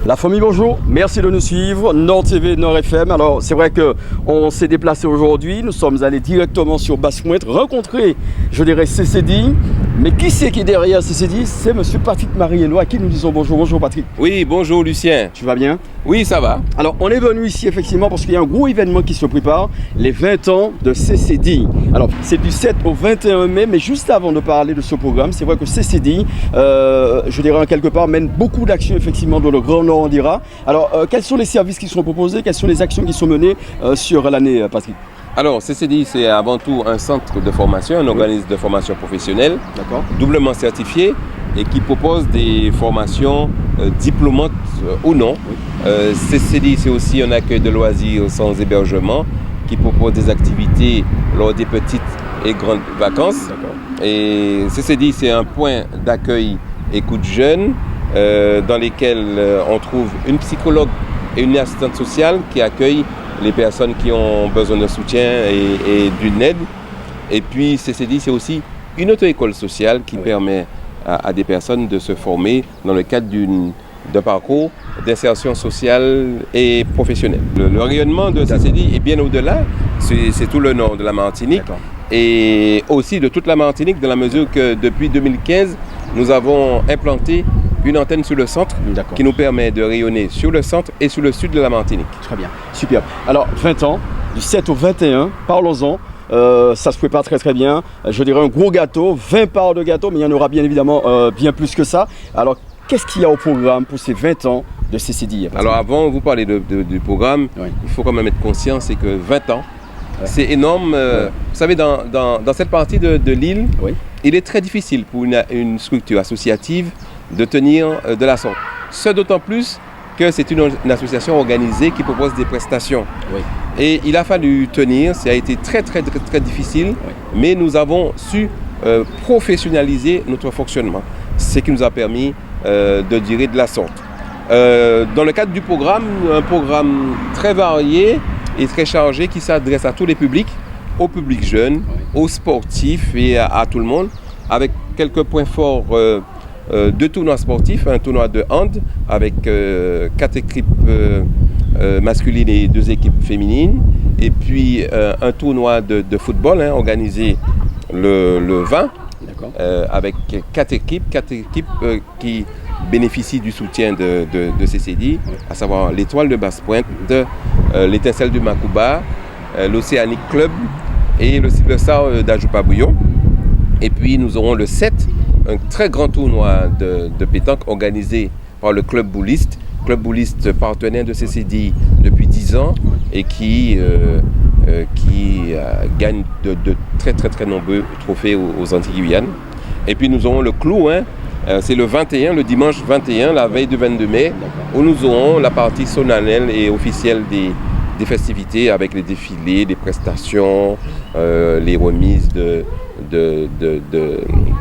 La famille, bonjour, merci de nous suivre, Nord TV, Nord FM. Alors c'est vrai qu'on s'est déplacé aujourd'hui, nous sommes allés directement sur Basse-Pointe, rencontrer, je dirais, CCD. Mais qui c'est qui est derrière CCD? C'est M. Patrick Mariello à qui nous disons bonjour. Bonjour Patrick. Oui, bonjour Lucien. Tu vas bien? Oui, ça va. Alors on est venu ici effectivement parce qu'il y a un gros événement qui se prépare, les 20 ans de CCD. Alors c'est du 7 au 21 mai, mais juste avant de parler de ce programme, c'est vrai que CCD, je dirais en quelque part, mène beaucoup d'actions effectivement dans le Grand Nord, on dira. Alors quels sont les services qui sont proposés, quelles sont les actions qui sont menées sur l'année, Patrick? Alors, CCD, c'est avant tout un centre de formation, un organisme de formation professionnelle, doublement certifié et qui propose des formations diplômantes ou non. CCD, c'est aussi un accueil de loisirs sans hébergement qui propose des activités lors des petites et grandes vacances. Et CCD, c'est un point d'accueil écoute jeune dans lesquels on trouve une psychologue et une assistante sociale qui accueillent les personnes qui ont besoin de soutien et d'une aide. Et puis CCD, c'est aussi une auto-école sociale qui permet à des personnes de se former dans le cadre d'un parcours d'insertion sociale et professionnelle. Le rayonnement de CCD est bien au-delà, c'est tout le nord de la Martinique et aussi de toute la Martinique dans la mesure que depuis 2015, nous avons implanté une antenne sur le centre qui nous permet de rayonner sur le centre et sur le sud de la Martinique. Très bien, super. Alors 20 ans, du 7 au 21, parlons-en. Ça se prépare très très bien. Je dirais un gros gâteau, 20 parts de gâteau, mais il y en aura bien évidemment bien plus que ça. Alors qu'est-ce qu'il y a au programme pour ces 20 ans de CCD? Alors avant, vous parlez du programme, il faut quand même être conscient, c'est que 20 ans, c'est énorme. Vous savez, dans cette partie de l'île, il est très difficile pour une structure associative de tenir de la sorte. Ce d'autant plus que c'est une association organisée qui propose des prestations. Et il a fallu tenir, ça a été très très très, très difficile, mais nous avons su professionnaliser notre fonctionnement, ce qui nous a permis de durer de la sorte. Dans le cadre du programme, un programme très varié et très chargé qui s'adresse à tous les publics, au public jeune, aux sportifs et à tout le monde, avec quelques points forts. Deux tournois sportifs, un tournoi de hand avec 4 équipes masculines et 2 équipes féminines, et puis un tournoi de football organisé le 20 avec 4 équipes qui bénéficient du soutien de CCD, à savoir l'Étoile de Basse-Pointe, l'Étincelle du Macouba, l'Océanic Club et le Cyberstar d'Ajoupa-Bouillon. Et puis nous aurons le 7, un très grand tournoi de pétanque organisé par le Club Bouliste partenaire de CCD depuis 10 ans et qui gagne de très très très nombreux trophées aux Antilles-Guyane. Et puis nous aurons le Clou, c'est le 21, le dimanche 21, la veille du 22 mai, où nous aurons la partie solennelle et officielle des festivités avec les défilés, les prestations, les remises de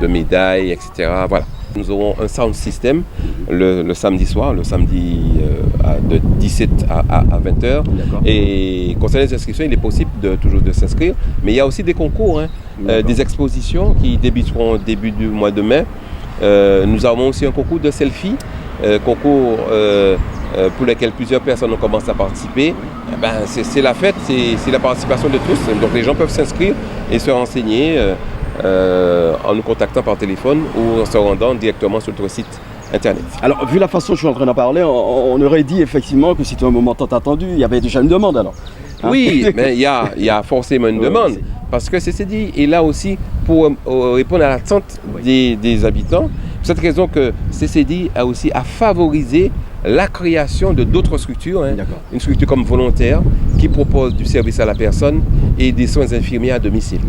médailles, etc. Voilà. Nous aurons un sound system le samedi soir, de 17 à 20h. Et concernant les inscriptions, il est possible toujours de s'inscrire. Mais il y a aussi des concours, des expositions qui débuteront au début du mois de mai. Nous avons aussi un concours de selfie, concours pour lequel plusieurs personnes ont commencé à participer. C'est la fête, c'est la participation de tous. Donc les gens peuvent s'inscrire et se renseigner en nous contactant par téléphone ou en se rendant directement sur notre site internet. Alors vu la façon dont je suis en train d'en parler, on aurait dit effectivement que c'était un moment tant attendu. Il y avait déjà une demande alors. Oui, mais il y a forcément une demande. Parce que CCD est là aussi pour répondre à l'attente des habitants. C'est cette raison que CCD a aussi à favoriser la création de d'autres structures, une structure comme volontaire qui propose du service à la personne et des soins infirmiers à domicile.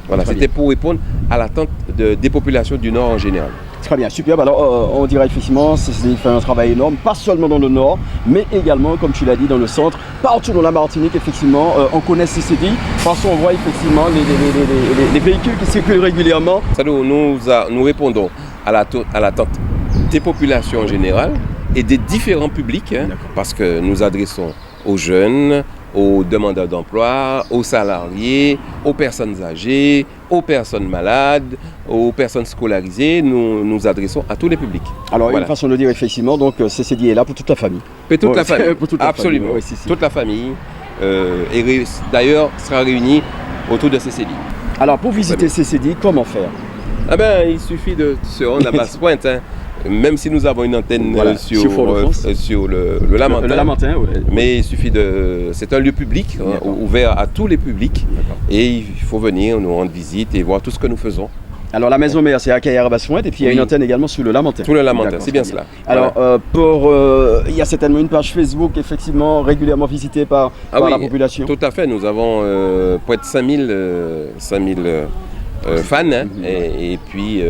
Voilà, c'était pour répondre à l'attente des populations du Nord en général. Très bien, superbe. Alors on dirait effectivement CCD fait un travail énorme, pas seulement dans le Nord, mais également, comme tu l'as dit, dans le centre, partout dans la Martinique, effectivement, on connaît CCD parce qu'on voit effectivement les véhicules qui circulent régulièrement. Ça, nous répondons à l'attente des populations en général et des différents publics, parce que nous adressons aux jeunes, aux demandeurs d'emploi, aux salariés, aux personnes âgées, aux personnes malades, aux personnes scolarisées. Nous nous adressons à tous les publics. Alors, une façon de dire, effectivement, donc CCD est là pour toute la famille. Pour toute la famille, pour toute la absolument. Famille. Oui, toute la famille, et d'ailleurs, sera réunie autour de CCD. Alors, pour visiter CCD, comment faire? Ah ben, il suffit de se rendre à Basse-Pointe, hein. Même si nous avons une antenne sur le Lamentin, mais il suffit de... C'est un lieu public, ouvert à tous les publics, et il faut venir nous rendre visite et voir tout ce que nous faisons. Alors la maison mère c'est à Caillère-Basse-Pointe et puis il y a une antenne également sur le Lamentin. Sur le Lamentin, c'est bien cela. Alors il y a certainement une page Facebook effectivement régulièrement visitée par la population. Tout à fait, nous avons près de 5000 fans hein, et puis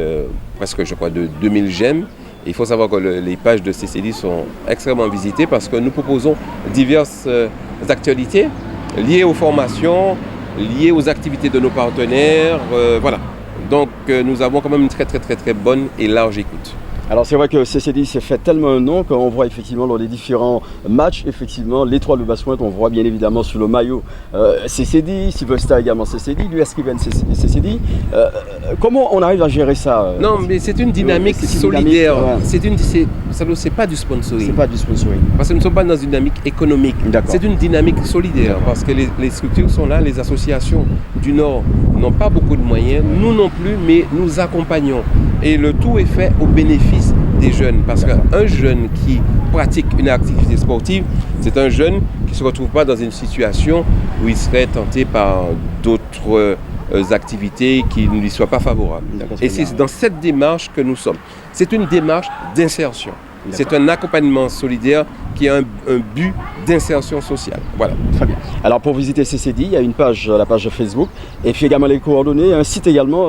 presque je crois de 2000 j'aime. Il faut savoir que les pages de CCD sont extrêmement visitées parce que nous proposons diverses actualités liées aux formations, liées aux activités de nos partenaires, voilà. Donc nous avons quand même une très bonne et large écoute. Alors c'est vrai que CCD s'est fait tellement un nom qu'on voit effectivement dans les différents matchs, effectivement l'étoile de Basse-Pointe, on voit bien évidemment sur le maillot CCD, Silvestre également CCD, l'US Riven CCD. Comment on arrive à gérer ça Non mais c'est une dynamique solidaire, c'est pas du sponsoring. C'est pas du sponsoring. Parce que nous ne sommes pas dans une dynamique économique, c'est une dynamique solidaire parce que les structures sont là, les associations du Nord n'ont pas beaucoup de moyens, nous non plus, mais nous accompagnons. Et le tout est fait au bénéfice des jeunes. Parce qu'un jeune qui pratique une activité sportive, c'est un jeune qui ne se retrouve pas dans une situation où il serait tenté par d'autres activités qui ne lui soient pas favorables. Et c'est dans cette démarche que nous sommes. C'est une démarche d'insertion. C'est un accompagnement solidaire qui a un but d'insertion sociale. Voilà. Très bien. Alors pour visiter CCD, il y a une page, la page Facebook, et puis également les coordonnées, un site également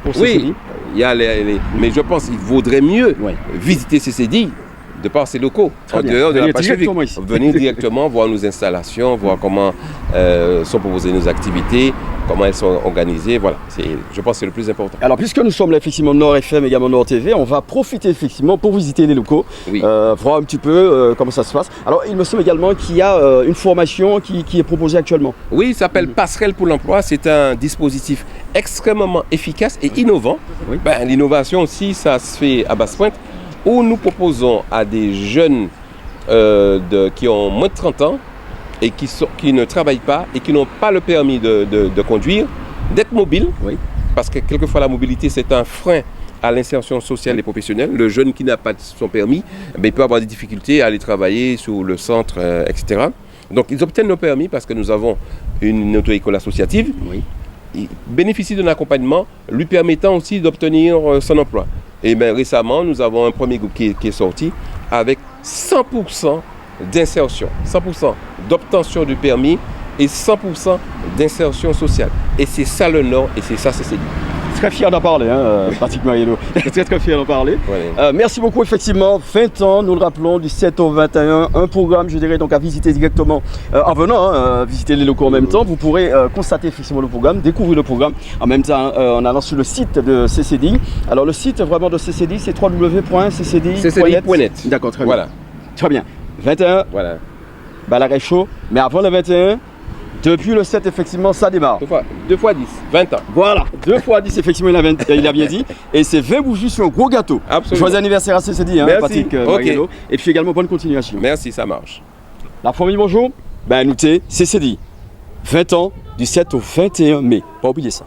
pour CCD. Oui, il y a mais je pense qu'il vaudrait mieux visiter CCD de par ses locaux, en dehors de la page Facebook. Venir directement voir nos installations, voir comment sont proposées nos activités, comment elles sont organisées, voilà, je pense que c'est le plus important. Alors puisque nous sommes là effectivement Nord FM, également Nord TV, on va profiter effectivement pour visiter les locaux, voir un petit peu comment ça se passe. Alors il me semble également qu'il y a une formation qui est proposée actuellement. Oui, ça s'appelle Passerelle pour l'emploi, c'est un dispositif extrêmement efficace et innovant. L'innovation aussi, ça se fait à Basse-Pointe, où nous proposons à des jeunes qui ont moins de 30 ans et qui ne travaillent pas et qui n'ont pas le permis de conduire, d'être mobiles, parce que quelquefois la mobilité c'est un frein à l'insertion sociale et professionnelle. Le jeune qui n'a pas son permis, il peut avoir des difficultés à aller travailler sur le centre, etc. Donc ils obtiennent nos permis parce que nous avons une auto-école associative. Ils bénéficient d'un accompagnement lui permettant aussi d'obtenir son emploi. Et bien récemment, nous avons un premier groupe qui est sorti avec 100% d'insertion, 100% d'obtention du permis et 100% d'insertion sociale. Et c'est ça le Nord et c'est ça CCD. Très fier d'en parler, Patrick Mariello. Très fier d'en parler. Merci beaucoup, effectivement. 20 ans, nous le rappelons, du 7 au 21. Un programme, je dirais, donc à visiter directement en venant, visiter les locaux en même temps. Vous pourrez constater effectivement le programme, découvrir le programme en même temps en allant sur le site de CCD. Alors, le site vraiment de CCD, c'est www.ccdi.net. D'accord, très bien. Voilà. Très bien. 21. Voilà. L'arrêt chaud. Mais avant le 21. Depuis le 7, effectivement, ça démarre. 2 fois 10, 20 ans. Voilà, 2 fois 10, effectivement, il a bien dit. Et c'est 20 bougies sur un gros gâteau. Absolument. Joyeux anniversaire à CCD, Patrick Mariello. Et puis également, bonne continuation. Merci, ça marche. La famille, bonjour. Notez, CCD, 20 ans, du 7 au 21 mai. Pas oublier ça.